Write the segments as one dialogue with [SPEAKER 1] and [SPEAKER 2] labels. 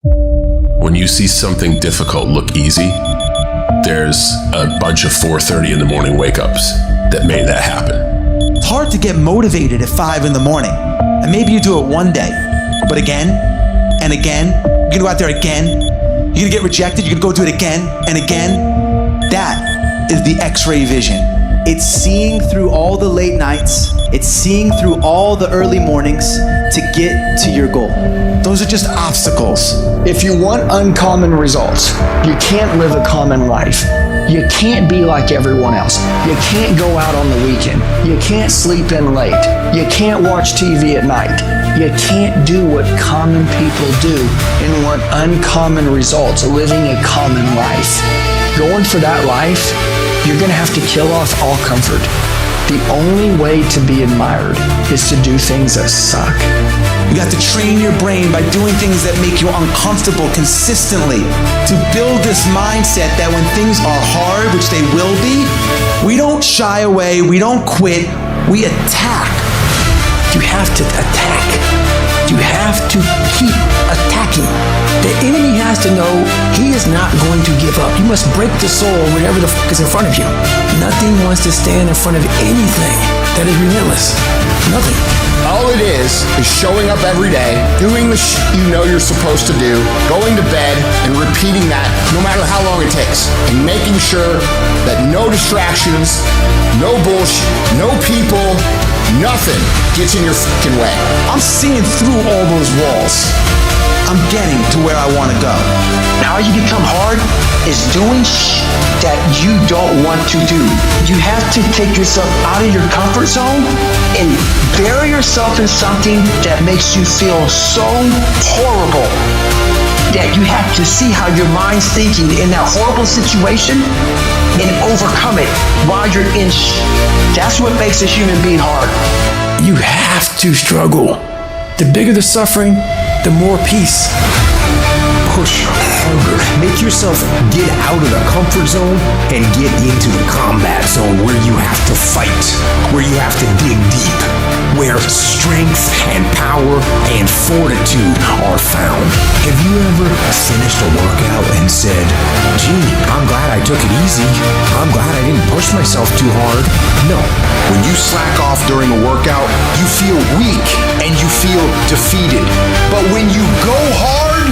[SPEAKER 1] When you see something difficult look easy, there's a bunch of 4:30 in the morning wake-ups that made that happen.
[SPEAKER 2] It's hard to get motivated at 5 in the morning. And maybe you do it one day, but again and again, you're gonna go out there again, you're gonna get rejected, you're gonna go do it again and again. That is the X-ray vision.
[SPEAKER 3] It's seeing through all the late nights. It's seeing through all the early mornings to get to your goal.
[SPEAKER 2] Those are just obstacles.
[SPEAKER 4] If you want uncommon results, you can't live a common life. You can't be like everyone else. You can't go out on the weekend. You can't sleep in late. You can't watch TV at night. You can't do what common people do and want uncommon results, living a common life. Going for that life, you're gonna have to kill off all comfort. The only way to be admired is to do things that suck.
[SPEAKER 2] You have to train your brain by doing things that make you uncomfortable consistently to build this mindset that when things are hard, which they will be, we don't shy away, we don't quit, we attack.
[SPEAKER 5] You have to attack. You have to keep attacking. The enemy has to know he is not going to give up. You must break the soul whatever the fuck is in front of you. Nothing wants to stand in front of anything that is relentless. Nothing.
[SPEAKER 6] All it is showing up every day, doing the you know you're supposed to do, going to bed and repeating that no matter how long it takes, and making sure that no distractions, no bullshit, no people, nothing gets in your fucking way.
[SPEAKER 2] I'm seeing through all those walls. I'm getting to where I want to go.
[SPEAKER 5] How you become hard is doing that you don't want to do. You have to take yourself out of your comfort zone and bury yourself in something that makes you feel so horrible that you have to see how your mind's thinking in that horrible situation and overcome it while you're in That's what makes a human being hard. You have to struggle. The bigger the suffering, the more peace.
[SPEAKER 7] Push harder. Make yourself get out of the comfort zone and get into the combat zone where you have to fight, where you have to dig deep, where strength and power and fortitude are found. Have you ever finished a workout and said, gee, I'm glad I took it easy. I'm glad I didn't push myself too hard? No.
[SPEAKER 6] When you slack off during a workout, you feel weak and you feel defeated. But when you go hard,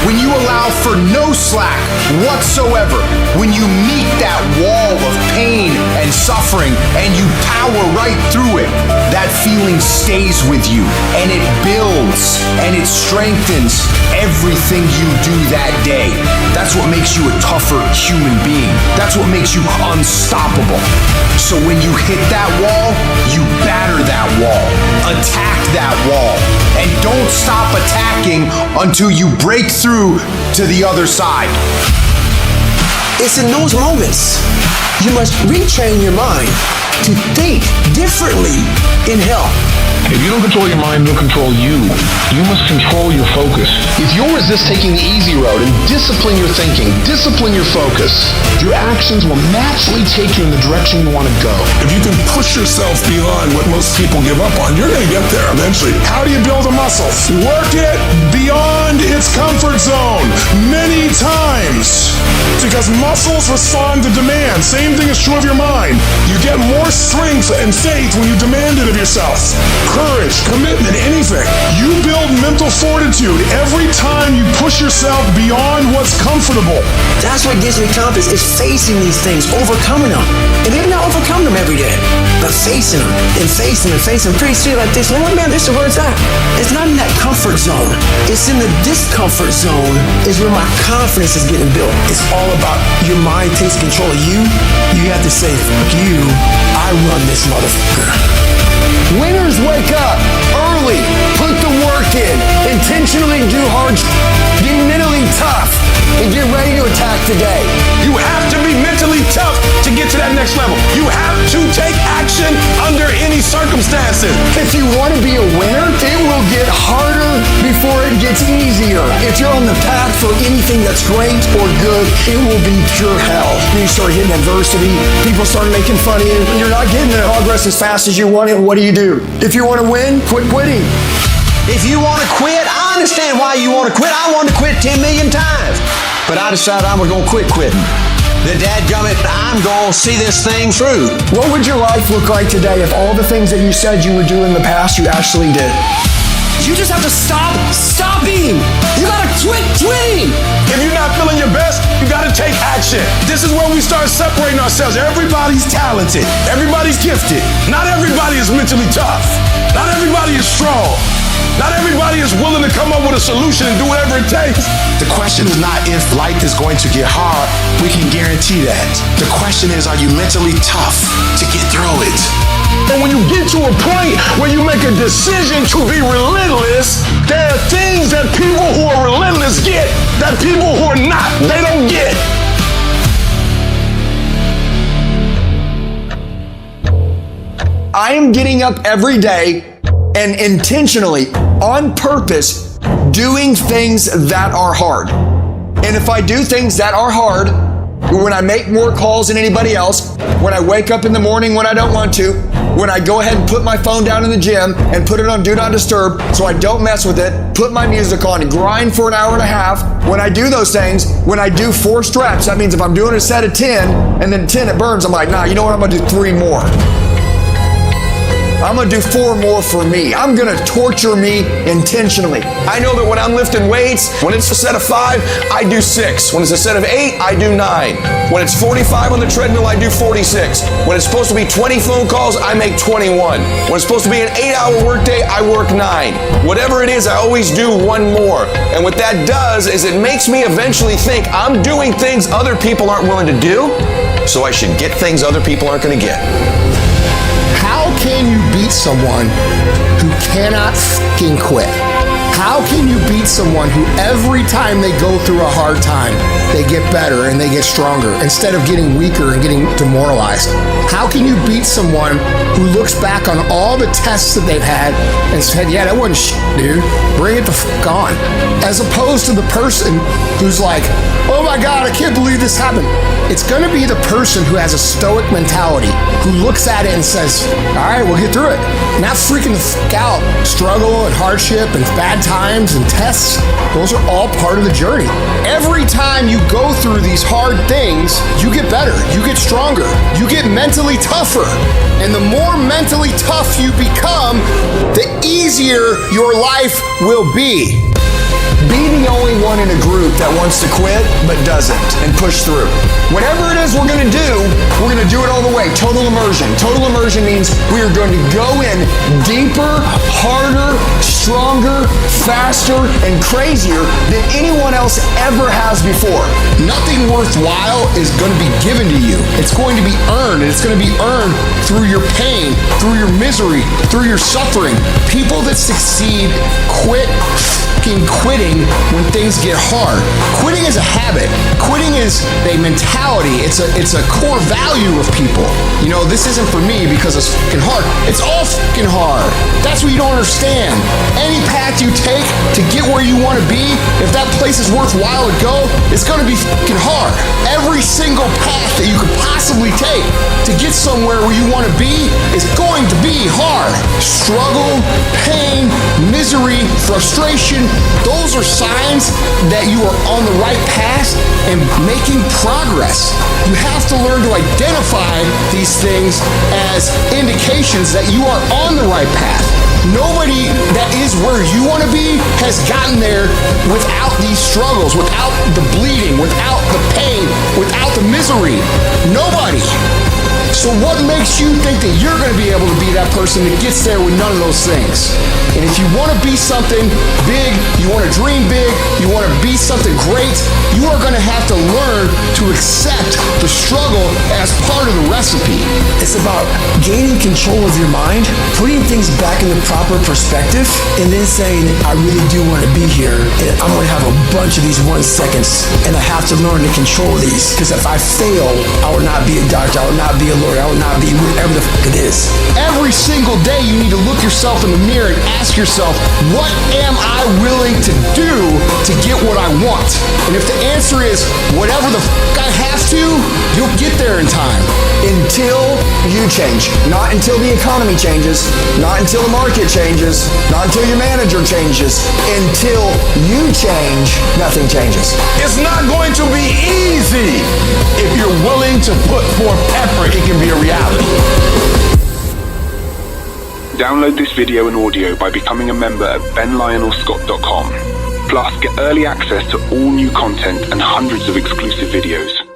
[SPEAKER 6] when you allow for no slack whatsoever, when you meet that wall of pain and suffering and you power right through it, that feeling stays with you and it builds and it strengthens everything you do that day. That's what makes you a tougher human being. That's what makes you unstoppable. So when you hit that wall, you batter that wall, attack that wall, and don't stop attacking until you break through to the other side.
[SPEAKER 5] It's in those moments you must retrain your mind to think differently in hell.
[SPEAKER 8] If you don't control your mind, it'll control you. You must control your focus.
[SPEAKER 6] If you'll resist taking the easy road and discipline your thinking, discipline your focus, your actions will naturally take you in the direction you want to go.
[SPEAKER 8] If you can push yourself beyond what most people give up on, you're going to get there eventually. How do you build a muscle? Work it beyond its comfort zone many times. Because muscles respond to demand. Same thing is true of your mind. You get more strength and faith when you demand it of yourself. Courage, commitment, anything. You build mental fortitude every time you push yourself beyond what's comfortable.
[SPEAKER 5] That's what gives me confidence, is facing these things, overcoming them. And maybe not overcoming them every day, but facing them and facing them and facing them. Pretty soon like this, oh man, this is where it's at. It's not in that comfort zone. It's in the discomfort zone is where my confidence is getting built. It's all about your mind takes control of you. You have to say, fuck you, I run this motherfucker.
[SPEAKER 6] Winners wake up early, put the work in, intentionally do hard, be mentally tough, and get ready to attack the day. You have to be mentally tough to get to that next level. You have to take action under any circumstances. If you want to be a winner, it will get harder before it gets easier. If you're on the path for anything that's great or good, it will be pure hell. You start hitting adversity, people start making fun of you, and you're not getting the progress as fast as you want it. What do? If you want to win, quit quitting.
[SPEAKER 2] If you want to quit, I'm
[SPEAKER 9] understand why you want to quit. I wanted to quit 10 million times. But I decided I was going to quit quitting. The dadgummit, I'm going to see this thing through.
[SPEAKER 4] What would your life look like today if all the things that you said you would do in the past, you actually did?
[SPEAKER 7] You just have to stop stopping. You gotta quit quitting.
[SPEAKER 8] If you're not feeling your best, you gotta take action. This is where we start separating ourselves. Everybody's talented. Everybody's gifted. Not everybody is mentally tough. Not everybody is strong. Not everybody is willing to come up with a solution and do whatever it takes.
[SPEAKER 6] The question is not if life is going to get hard. We can guarantee that. The question is, are you mentally tough to get through it?
[SPEAKER 8] And when you get to a point where you make a decision to be relentless, there are things that people who are relentless get that people who are not, they don't get.
[SPEAKER 4] I am getting up every day and intentionally, on purpose, doing things that are hard. And if I do things that are hard, when I make more calls than anybody else, when I wake up in the morning when I don't want to, when I go ahead and put my phone down in the gym and put it on Do Not Disturb so I don't mess with it, put my music on and grind for an hour and a half, when I do those things, when I do 4 reps, that means if I'm doing a set of 10 and then 10 it burns, I'm like, nah, you know what, I'm gonna do 3 more. I'm gonna do 4 more for me. I'm gonna torture me intentionally.
[SPEAKER 8] I know that when I'm lifting weights, when it's a set of 5, I do 6. When it's a set of 8, I do 9. When it's 45 on the treadmill, I do 46. When it's supposed to be 20 phone calls, I make 21. When it's supposed to be an 8-hour workday, I work 9. Whatever it is, I always do 1 more. And what that does is it makes me eventually think I'm doing things other people aren't willing to do, so I should get things other people aren't gonna get.
[SPEAKER 7] How can you beat someone who cannot fucking quit? How can you beat someone who every time they go through a hard time, they get better and they get stronger instead of getting weaker and getting demoralized? How can you beat someone who looks back on all the tests that they've had and said, yeah, that wasn't shit, dude. Bring it the fuck on. As opposed to the person who's like, oh my God, I can't believe this happened. It's gonna be the person who has a stoic mentality, who looks at it and says, all right, we'll get through it. Not freaking the fuck out. Struggle and hardship and bad times and tests, those are all part of the journey. Every time you go through these hard things, you get better, you get stronger, you get mentally tougher. And the more mentally tough you become, the easier your life will be.
[SPEAKER 4] Be the only one in a group that wants to quit but doesn't and push through. Whatever it is we're going to do it all the way. Total immersion. Total immersion means we are going to go in deeper, harder, stronger, faster, and crazier than anyone else ever has before.
[SPEAKER 7] Nothing worthwhile is going to be given to you. It's going to be earned, and it's going to be earned through your pain, through your misery, through your suffering. People that succeed quit quitting when things get hard. Quitting is a habit. Quitting is a mentality. It's a core value of people. You know, this isn't for me because it's fucking hard. It's all fucking hard. That's what you don't understand. Any path you take to get where you want to be, if that place is worthwhile to go, it's going to be fucking hard. Every single path that you could possibly take to get somewhere where you want to be is going to be hard. Struggle, pain, misery, frustration, those are signs that you are on the right path and making progress. You have to learn to identify these things as indications that you are on the right path. Nobody that is where you want to be has gotten there without these struggles, without the bleeding, without the pain, without the misery. Nobody. So what makes you think that you're going to be able to be that person that gets there with none of those things? And if you want to be something big, you want to dream big, you want to be something great, you are going to have to learn to accept the struggle as part of the recipe.
[SPEAKER 10] It's about gaining control of your mind, putting things back in the proper perspective, and then saying, I really do want to be here, and I'm going to have a bunch of these 1 seconds, and I have to learn to control these, because if I fail, I will not be a doctor, I will not be a lawyer, I will not be whatever the fuck it is.
[SPEAKER 7] Every single day you need to look yourself in the mirror and ask yourself, what am I willing to do to get what I
[SPEAKER 6] I want? And if the answer is whatever the I have to, you'll get there in time.
[SPEAKER 4] Until you change. Not until the economy changes, not until the market changes, not until your manager changes. Until you change, nothing changes.
[SPEAKER 8] It's not going to be easy. If you're willing to put forth effort, it can be a reality.
[SPEAKER 11] Download this video and audio by becoming a member at benlionelscott.com. Plus, get early access to all new content and hundreds of exclusive videos.